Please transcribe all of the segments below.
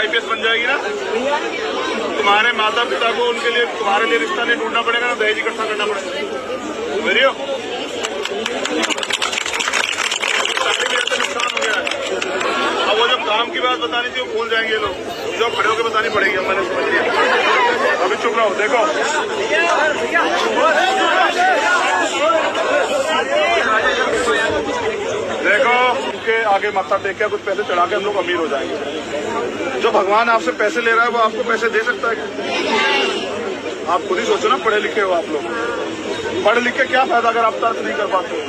IPS बन जाएगी ना, तुम्हारे माता पिता को उनके लिए तुम्हारे लिए रिश्ता नहीं ढूंढना पड़ेगा ना, दहेज इकट्ठा करना पड़ेगा। समझ हो? नुकसान हो गया है। अब वो जब काम की बात बतानी थी वो भूल जाएंगे लोग, जो खड़े होकर बतानी पड़ेगी। अब मैंने समझ लिया, अभी चुप रहो। देखो उनके आगे माथा टेक के कुछ पैसे चढ़ा के हम लोग अमीर हो जाएंगे। जो भगवान आपसे पैसे ले रहा है वो आपको पैसे दे सकता है क्या? आप खुद ही सोचो ना, पढ़े लिखे हो आप लोग, पढ़ लिख के क्या फायदा अगर आप तर्क नहीं कर पाते हो?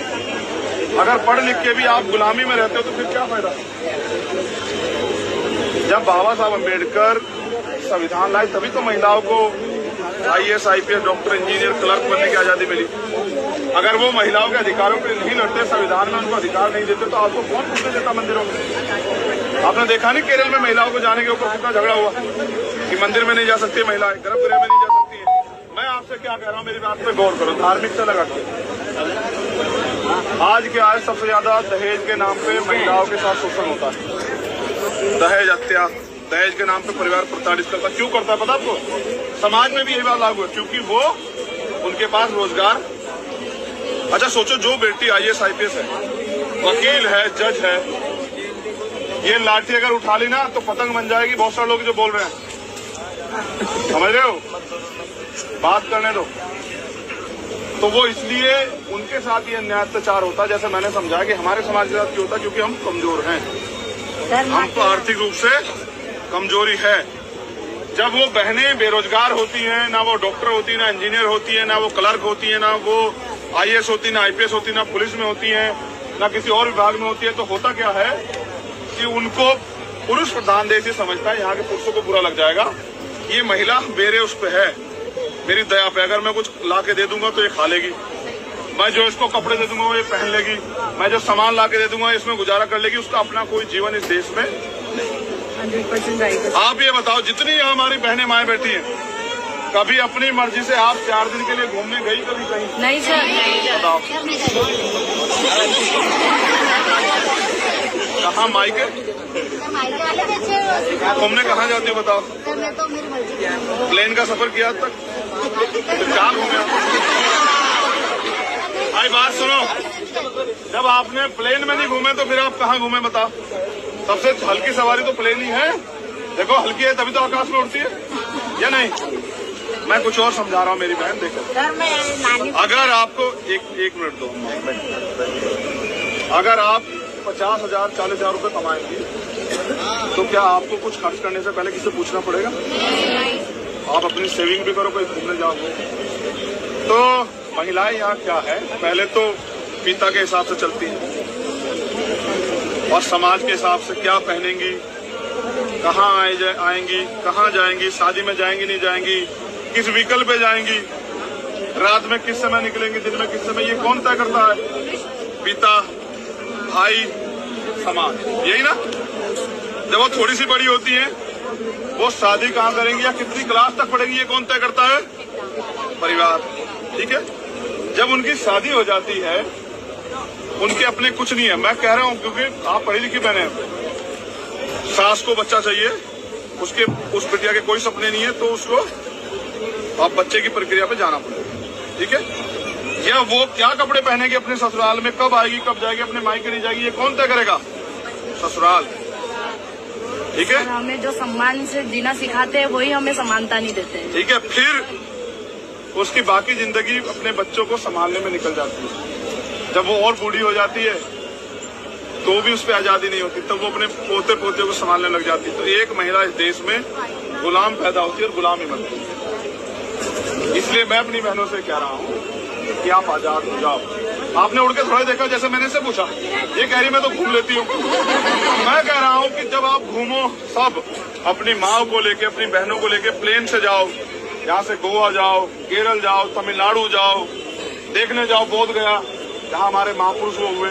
अगर पढ़ लिख के भी आप गुलामी में रहते हो तो फिर क्या फायदा? जब बाबा साहब अम्बेडकर संविधान लाए तभी तो महिलाओं को IAS, IPS, doctor, engineer, clerk बनने की आजादी मिली। अगर वो महिलाओं के अधिकारों के नहीं लड़ते, संविधान में उनको अधिकार नहीं देते, तो आपको कौन पूछने देता मंदिरों में? आपने देखा नहीं केरल में महिलाओं को जाने के ऊपर कितना झगड़ा हुआ कि मंदिर में नहीं जा सकती महिलाएं, गर्भगृह में नहीं जा सकती है। मैं आपसे क्या कह रहा हूँ, मेरी बात पे गौर करो, धार्मिकता लगा के। आज के आज सबसे ज्यादा दहेज के नाम पे महिलाओं के साथ शोषण होता है, दहेज हत्या, दहेज के नाम पे परिवार प्रताड़ित करता। क्यों करता है पता आपको? समाज में भी यही बात लागू है, क्योंकि वो उनके पास रोजगार। अच्छा सोचो, जो बेटी IAS, IPS है, वकील है, जज है, ये लाठी अगर उठा ली ना तो पतंग बन जाएगी। बहुत सारे लोग जो बोल रहे हैं, समझ रहे हो? बात करने दो। तो वो इसलिए उनके साथ ये अन्याय अत्याचार होता है। जैसे मैंने समझा कि हमारे समाज के साथ क्यों होता है, क्योंकि हम कमजोर हैं, हमको आर्थिक रूप से कमजोरी है। जब वो बहनें बेरोजगार होती हैं, ना वो डॉक्टर होती है, ना इंजीनियर होती है, ना वो क्लर्क होती है, ना वो IAS होती है, ना IPS होती है, ना पुलिस में होती है, ना किसी और विभाग में होती है, तो होता क्या है कि उनको पुरुष प्रधान देश ही समझता है। यहाँ के पुरुषों को बुरा लग जाएगा, ये महिला मेरे उस पे है, मेरी दया पे। अगर मैं कुछ ला के दे दूंगा तो ये खा लेगी, मैं जो इसको कपड़े दे दूंगा वो ये पहन लेगी, मैं जो सामान ला के दे दूंगा इसमें गुजारा कर लेगी, उसका अपना कोई जीवन इस देश में। आप ये बताओ, जितनी हमारी बहनें माएँ बैठी हैं, कभी अपनी मर्जी से आप 4 दिन के लिए घूमने गई कभी कहीं? नहीं सर। बताओ कहाँ मायके घूमने कहाँ जाती हो? बताओ। प्लेन का सफर किया तक? क्या घूमे? भाई बात सुनो, जब आपने प्लेन में नहीं घूमे तो फिर आप कहाँ घूमे बताओ? सबसे हल्की सवारी तो प्लेन ही है। देखो हल्की है तभी तो आकाश में उड़ती है, या नहीं? मैं कुछ और समझा रहा हूँ मेरी बहन, देखो। अगर आपको एक मिनट दो, अगर आप 50,000 40,000 रुपए कमाएंगे तो क्या आपको कुछ खर्च करने से पहले किसी पूछना पड़ेगा? आप अपनी सेविंग भी करो, कहीं घूमने जाओ। तो महिलाएं यहाँ क्या है, पहले तो पिता के हिसाब से चलती हैं और समाज के हिसाब से क्या पहनेंगी, कहाँ आएंगी, कहाँ जाएंगी, शादी में जाएंगी नहीं जाएंगी, किस व्हीकल पे जाएंगी, रात में किस समय निकलेंगी, दिन में किस समय, ये कौन तय करता है? पिता, भाई, समाज, यही ना? जब वो थोड़ी सी बड़ी होती है, वो शादी कहाँ करेंगी या कितनी क्लास तक पढ़ेंगी, ये कौन तय करता है? परिवार। ठीक है, जब उनकी शादी हो जाती है, उनके अपने कुछ नहीं है। मैं कह रहा हूँ क्योंकि आप पढ़ी लिखी बहने हैं, सास को बच्चा चाहिए, उसके उस बिटिया के कोई सपने नहीं है, तो उसको आप बच्चे की प्रक्रिया पे जाना पड़ेगा। ठीक है, या वो क्या कपड़े पहनेगी अपने ससुराल में, कब आएगी, कब जाएगी, अपने मायके नहीं जाएगी, ये कौन तय करेगा? ससुराल। ठीक है, हमें जो सम्मान से जीना सिखाते हैं वही हमें समानता नहीं देते हैं। ठीक है, फिर उसकी बाकी जिंदगी अपने बच्चों को संभालने में निकल जाती है। जब वो और बूढ़ी हो जाती है तो भी उस पर आजादी नहीं होती, तब वो अपने पोते पोते को संभालने लग जाती है। तो एक महिला इस देश में गुलाम पैदा होती है और गुलाम ही बनती है। इसलिए मैं अपनी बहनों से कह रहा हूँ कि आप आजाद हो जाओ। आपने उड़ के थोड़ा देखा, जैसे मैंने से पूछा, ये कह रही मैं तो घूम लेती हूँ। मैं कह रहा हूँ कि जब आप घूमो, सब अपनी माँ को लेके, अपनी बहनों को लेके प्लेन से जाओ, यहाँ से गोवा जाओ, केरल जाओ, तमिलनाडु जाओ, देखने जाओ बोध गया जहाँ हमारे महापुरुष वो हुए,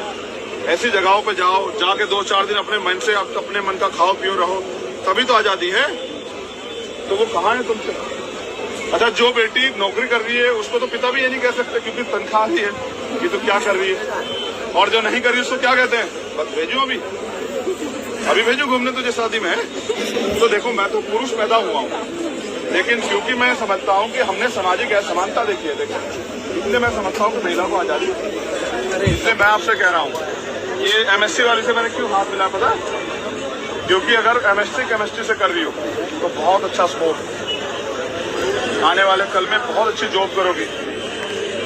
ऐसी जगहों पे जाओ, जाके 2-4 दिन अपने मन से, अपने मन का खाओ पियो रहो, तभी तो आजादी है। तो वो कहाँ है तुमसे? अच्छा, जो बेटी नौकरी कर रही है उसको तो पिता भी ये नहीं कह सकते क्योंकि तनख्वाह ही है कि तो क्या कर रही है, और जो नहीं कर रही उसको क्या कहते हैं? बस भेजो अभी। अभी भेजू घूमने तुझे शादी में? तो देखो मैं तो पुरुष पैदा हुआ हूँ, लेकिन क्योंकि मैं समझता हूँ कि हमने सामाजिक असमानता देखी है, देखो इसलिए मैं समझता हूँ कि महिला को आजादी, इसलिए मैं आपसे कह रहा हूँ ये एमएससी वाली से मैंने क्यों हाथ मिला पता? क्योंकि अगर एमएससी केमिस्ट्री से कर रही हो तो बहुत अच्छा स्कोप, आने वाले कल में बहुत अच्छी जॉब करोगी,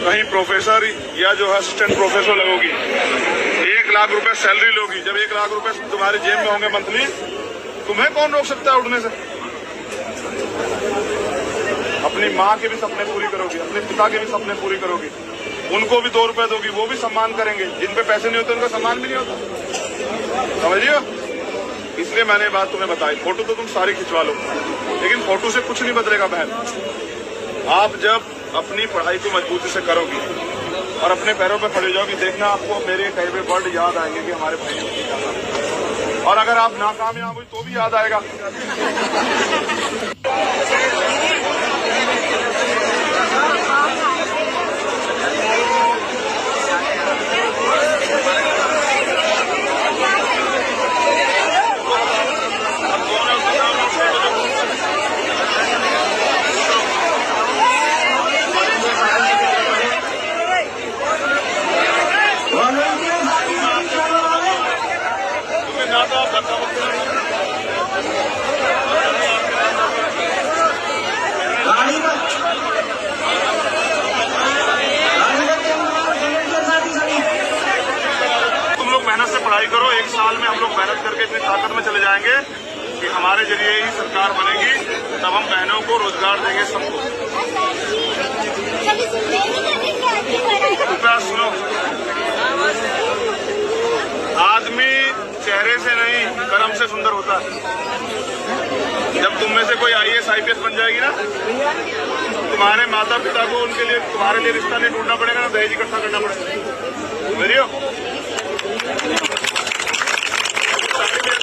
कहीं प्रोफेसर या जो है असिस्टेंट प्रोफेसर लगोगी, 1 लाख रुपए सैलरी लोगी। जब 1 लाख रुपए तुम्हारी जेब में होंगे मंथली, तुम्हें कौन रोक सकता है उड़ने से? अपनी माँ के भी सपने पूरी करोगी, अपने पिता के भी सपने पूरी करोगी, उनको भी 2 रुपए दोगी, वो भी सम्मान करेंगे। जिन पे पैसे नहीं होते उनका सम्मान भी नहीं होता, समझ रही हो? इसलिए मैंने बात तुम्हें बताई। फोटो तो तुम सारी खिंचवा लो, लेकिन फोटो से कुछ नहीं बदलेगा बहन। आप जब अपनी पढ़ाई को मजबूती से करोगी और अपने पैरों पर खड़े जाओगी, देखना आपको मेरे कई हुए वर्ड याद आएंगे कि हमारे भाइयों की क्या। और अगर आप नाकामयाब हुई तो भी याद आएगा। मेहनत से पढ़ाई करो, 1 साल में हम लोग मेहनत करके इतनी ताकत में चले जाएंगे कि हमारे जरिए ही सरकार बनेगी, तब हम बहनों को रोजगार देंगे सबको। कृपया सुनो, आदमी चेहरे से नहीं कर्म से सुंदर होता है। जब तुम में से कोई IAS IPS बन जाएगी ना, तुम्हारे माता पिता को उनके लिए तुम्हारे लिए रिश्ता नहीं ढूंढना पड़ेगा ना, दहेज इकट्ठा करना पड़ेगा। मेरी हो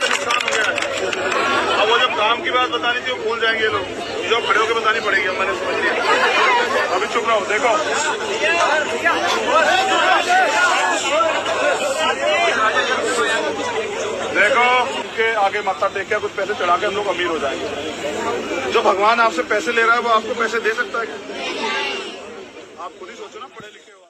नुकसान हो गया है। अब वो जब काम की बात बतानी थी वो भूल जाएंगे लोग, जो खड़े होकर बतानी पड़ेगी। अब मैंने समझ लिया, अभी चुप रहो। देखो देखो उनके आगे माथा टेक के कुछ पैसे चढ़ा के हम लोग अमीर हो जाएंगे। जो भगवान आपसे पैसे ले रहा है वो आपको पैसे दे सकता है क्या? आप खुद ही सोचो ना, पढ़े लिखे हो।